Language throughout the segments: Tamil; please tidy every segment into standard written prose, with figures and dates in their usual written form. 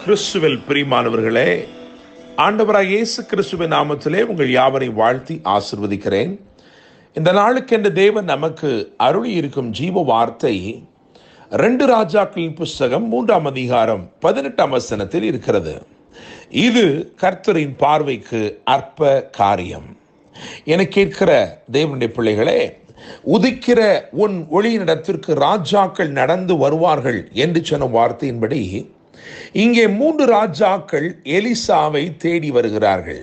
கிறிஸ்துவில் பிரியமானவர்களே, ஆண்டவராக இயேசு கிறிஸ்துவின் நாமத்திலே உங்கள் யாவரை வாழ்த்தி ஆசிர்வதிக்கிறேன். இந்த நாளுக்கென்று தேவன் நமக்கு அருளி இருக்கும் ஜீவ வார்த்தை 2 ராஜாக்களின் புஸ்தகம் 3ஆம் அதிகாரம் 18ஆம் வசனத்தில் இருக்கிறது. இது கர்த்தரின் பார்வைக்கு அற்ப காரியம். என கேட்கிற தேவனுடைய பிள்ளைகளே, உதிக்கிற உன் ஒளியினிடத்திற்கு ராஜாக்கள் நடந்து வருவார்கள் என்று சொன்ன வார்த்தையின்படி இங்கே 3 ராஜாக்கள் எலிசாவை தேடி வருகிறார்கள்.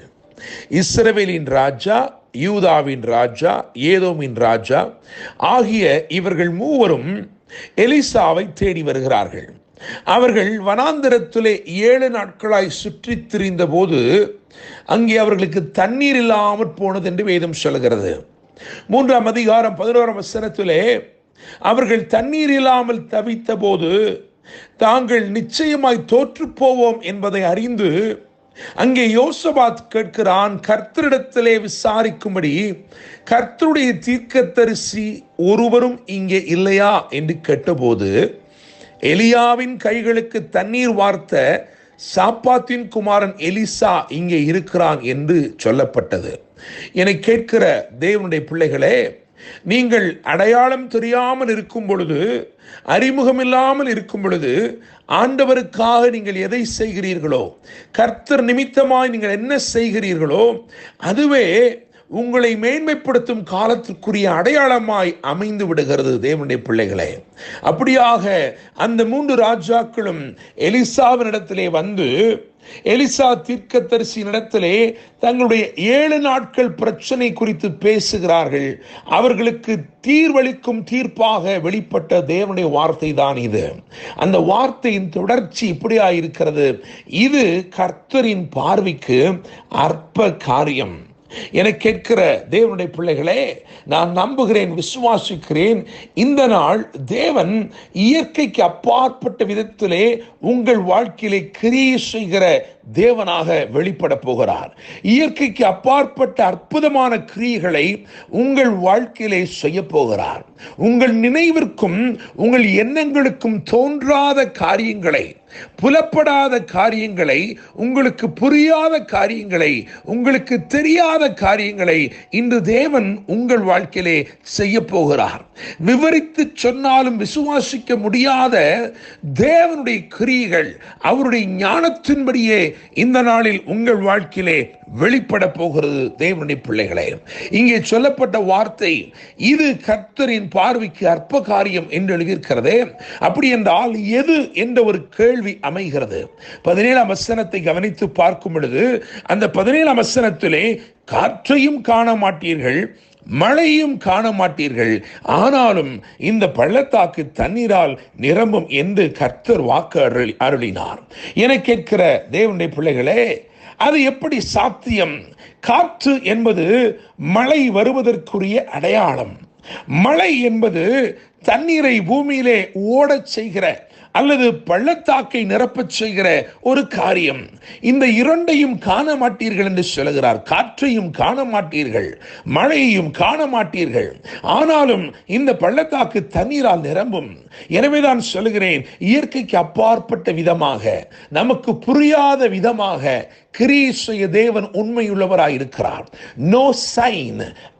இஸ்ரவேலின் ராஜா, யூதாவின் ராஜா, ஏதோமின் ராஜா ஆகிய இவர்கள் மூவரும் எலிசாவை தேடி வருகிறார்கள். அவர்கள் வனாந்தரத்திலே 7 நாட்களாய் சுற்றித் திரிந்த போது அங்கே அவர்களுக்கு தண்ணீர் இல்லாமற் போனது என்று வேதம் சொல்கிறது. 3ஆம் அதிகாரம் 11ஆம் வசனத்திலே அவர்கள் தண்ணீர் இல்லாமல் தவித்த போது தாங்கள் நிச்சயமாய் தோற்று போவோம் என்பதை அறிந்து அங்கே யோசபாத் கேட்கிறான், கர்த்தரிடத்திலே விசாரிக்கும்படி கர்த்தருடைய தீர்க்கதரிசி ஒருவரும் இங்கே இல்லையா என்று கேட்டபோது, எலியாவின் கைகளுக்கு தண்ணீர் வார்த்த சாப்பாத்தின் குமாரன் எலிசா இங்கே இருக்கிறான் என்று சொல்லப்பட்டது. என்னை கேட்கிற தேவனுடைய பிள்ளைகளே, நீங்கள் அடையாளம் தெரியாமல் இருக்கும் பொழுது, அறிமுகம் இல்லாமல் இருக்கும் பொழுது, ஆண்டவருக்காக நீங்கள் எதை செய்கிறீர்களோ, கர்த்தர் நிமித்தமாய் நீங்கள் என்ன செய்கிறீர்களோ, அதுவே உங்களை மேன்மைப்படுத்தும் காலத்திற்குரிய அடையாளமாய் அமைந்து விடுகிறது. தேவனுடைய பிள்ளைகளே, அப்படியாக அந்த 3 ராஜாக்களும் எலிசாவினிடத்திலே வந்து எலிசா தீர்க்கதரிசியினிடத்திலே தங்களுடைய 7 நாட்கள் பிரச்சனை குறித்து பேசுகிறார்கள். அவர்களுக்கு தீர்வளிக்கும் தீர்ப்பாக வெளிப்பட்ட தேவனுடைய வார்த்தை தான் இது. அந்த வார்த்தையின் தொடர்ச்சி இப்படியாயிருக்கிறது. இது கர்த்தரின் பார்வைக்கு அற்ப காரியம். என கேட்கிற தேவனுடைய பிள்ளைகளே, நான் நம்புகிறேன், விசுவாசிக்கிறேன், இந்த நாள் தேவன் இயற்கைக்கு அப்பாற்பட்ட விதத்திலே உங்கள் வாழ்க்கையிலே கிரியை செய்கிற தேவனாக வெளிப்பட போகிறார். இயற்கைக்கு அப்பாற்பட்ட அற்புதமான கிரியைகளை உங்கள் வாழ்க்கையிலே செய்ய போகிறார். உங்கள் நினைவிற்கும் உங்கள் எண்ணங்களுக்கும் தோன்றாத காரியங்களை, புலப்படாத காரியங்களை, உங்களுக்கு புரியாத காரியங்களை, உங்களுக்கு தெரியாத காரியங்களை இன்று தேவன் உங்கள் வாழ்க்கையிலே செய்ய போகிறார். விவரித்து சொன்னாலும் விசுவாசிக்க முடியாத தேவனுடைய கிரியைகள் அவருடைய ஞானத்தின்படியே இந்த நாளில் உங்கள் வாழ்க்கையிலே வெளிப்பட போகிறது. தேவனுடைய பிள்ளைகளே, இங்கே சொல்லப்பட்ட வார்த்தை இது கர்த்தரின் பார்வைக்கு அற்ப காரியம் என்று எழுதியிருக்கிறதே. அப்படி என்றால் எது என்ற ஒரு கேள்வி அமைகிறது. 17ஆம் வசனத்தை கவனித்து பார்க்கும் பொழுது அந்த 17ஆம் வசனத்திலே காற்றையும் காண மாட்டீர்கள், மழையும் காண மாட்டீர்கள், ஆனாலும் இந்த பள்ளத்தாக்கு தண்ணீரால் நிரம்பும் என்று கர்த்தர் வாக்கு அருளினார். என கேட்கிற தேவனுடைய பிள்ளைகளே, அது எப்படி சாத்தியம்? காற்று என்பது மழை வருவதற்குரிய அடையாளம். மழை என்பது தண்ணீரை பூமியிலே ஓடச் செய்கிற அல்லது பள்ளத்தாக்கை நிரப்பச் செய்கிற ஒரு காரியம். இந்த 2ஐயும் காண மாட்டீர்கள் என்று சொல்கிறார். காற்றையும் காண மாட்டீர்கள், மழையையும் காண மாட்டீர்கள், ஆனாலும் இந்த பள்ளத்தாக்கு தண்ணீரால் நிரம்பும். எனவேதான் சொல்கிறேன், இயற்கைக்கு அப்பாற்பட்ட விதமாக, நமக்கு புரியாத விதமாக கிரியை செய்ய தேவன் உண்மையுள்ளவராயிருக்கிறார். No sign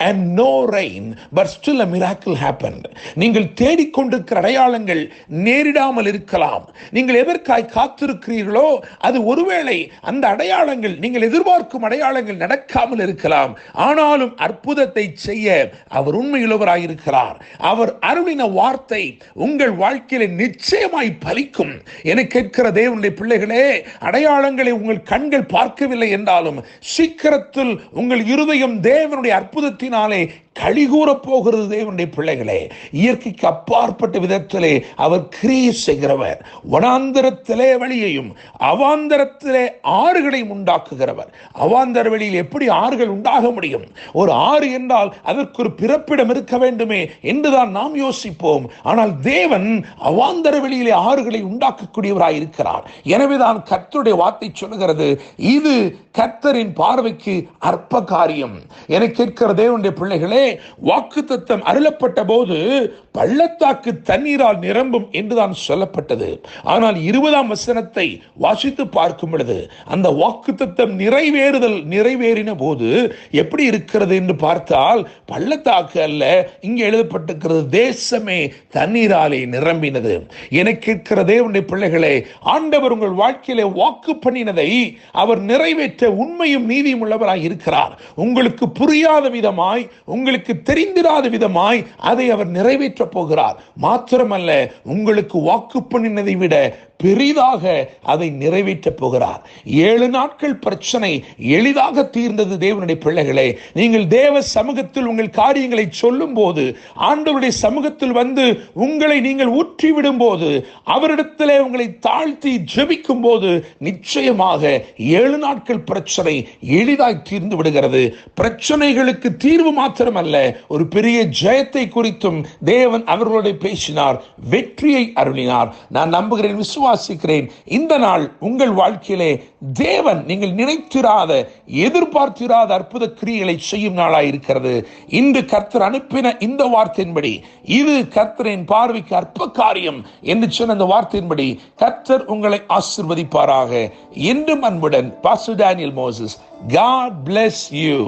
and no rain, but still a miracle happened. நீங்கள் தேடிக்கொண்டிருக்கிற அடையாளங்கள் நேரிடாமல் இருக்கலாம். நீங்கள் எதற்காய் காத்திருக்கிறீர்களோ அது ஒருவேளை அந்த அடையாளங்கள், நீங்கள் எதிர்பார்க்கும் அடையாளங்கள் நடக்காமல் இருக்கலாம். ஆனாலும் அற்புதத்தை செய்ய அவர் உண்மையுள்ளவராயிருக்கிறார். அவர் அருளின வார்த்தை உங்கள் வாழ்க்கையில நிச்சயமாய் பலிக்கும். என கேட்கிற தேவனுடைய பிள்ளைகளே, அடையாளங்களை உங்கள் கண்கள் பார்க்கவில்லை என்றாலும் சீக்கிரத்தில் உங்கள் இருதயம் தேவனுடைய அற்புதத்தினாலே கழிகூற போகிறது. தேவனுடைய பிள்ளைகளே, இயற்கைக்கு அப்பாற்பட்ட விதத்திலே அவர் கிரியை செய்கிறவர். வனாந்தரத்திலே வழியையும் அவாந்தரத்திலே ஆறுகளையும் உண்டாக்குகிறவர். அவாந்தர வெளியில் எப்படி ஆறுகள் உண்டாக முடியும்? ஒரு ஆறு என்றால் அதற்கு ஒரு பிறப்பிடம் இருக்க வேண்டுமே என்றுதான் நாம் யோசிப்போம். ஆனால் தேவன் அவாந்தர வெளியிலே ஆறுகளை உண்டாக்கக்கூடியவராய் இருக்கிறார். எனவேதான் கர்த்தருடைய வார்த்தை சொல்லுகிறது, இது கர்த்தரின் பார்வைக்கு அற்ப காரியம். என கேட்கிற தேவனுடைய பிள்ளைகளே, வாக்குத்தத்தம் அருளப்பட்ட போது பள்ளத்தாக்கு தண்ணீரால் நிரம்பும் என்றுதான் சொல்லப்பட்டது. ஆனால் 20ஆம் வசனத்தை வாசித்து பார்க்கும் பொழுது அந்த வாக்குத்தத்தம் நிறைவேறின போது எப்படி இருக்கிறது என்று பார்த்தால் பள்ளத்தாக்கு அல்ல, இங்கே எழுதப்பட்டிருக்கிறது தேசமே தண்ணீராலே நிரம்பினது. எனக்கு இருக்கிற தேவனுடைய பிள்ளைகளே, ஆண்டவர் உங்கள் வாழ்க்கையிலே வாக்கு பண்ணினதை அவர் நிறைவேற்ற உண்மையும் நீதியும் உள்ளவராய் இருக்கிறார். உங்களுக்கு புரியாத விதமாய், உங்களுக்கு தெரிந்திராத விதமாய் அதை அவர் நிறைவேற்ற போகிறார். மாத்திரமல்ல, உங்களுக்கு வாக்கு பண்ணினதை விட பெரிதாக அதை நிறைவேற்ற போகிறார். 7 நாட்கள் பிரச்சனை எளிதாக தீர்ந்தது. தேவனுடைய பிள்ளைகளே, நீங்கள் தேவ சமூகத்தில் உங்கள் காரியங்களை சொல்லும் போது, ஆண்டவருடைய சமூகத்தில் வந்து உங்களை நீங்கள் ஊற்றிவிடும் போது, அவரிடத்திலே உங்களை தாழ்த்தி ஜெபிக்கும் போது நிச்சயமாக 7 நாட்கள் பிரச்சனை எளிதாய் தீர்ந்து விடுகிறது. பிரச்சனைகளுக்கு தீர்வு மாத்திரமல்ல, ஒரு பெரிய ஜெயத்தை குறித்தும் தேவன் அவர்களோடு பேசினார், வெற்றியை அருளினார். நான் நம்புகிறேன், விசுவாசிக்கிறேன், இந்த நாள் உங்கள் வாழ்க்கையிலே தேவன் நீங்கள் நினைத்திராத, எதிர்பார்த்திராத அற்புத கிரியைகளை செய்யும் நாளாய் இருக்கிறது. இன்று கர்த்தர் அனுப்பின இந்த வார்த்தையின்படி, இது கர்த்தரின் பார்வைக்கு அற்ப காரியம் என்று சொன்ன அந்த வார்த்தையின்படி கர்த்தர் உங்களை ஆசீர்வதிப்பாராக. என்றும் அன்புடன் pastor Daniel Moses. God bless you.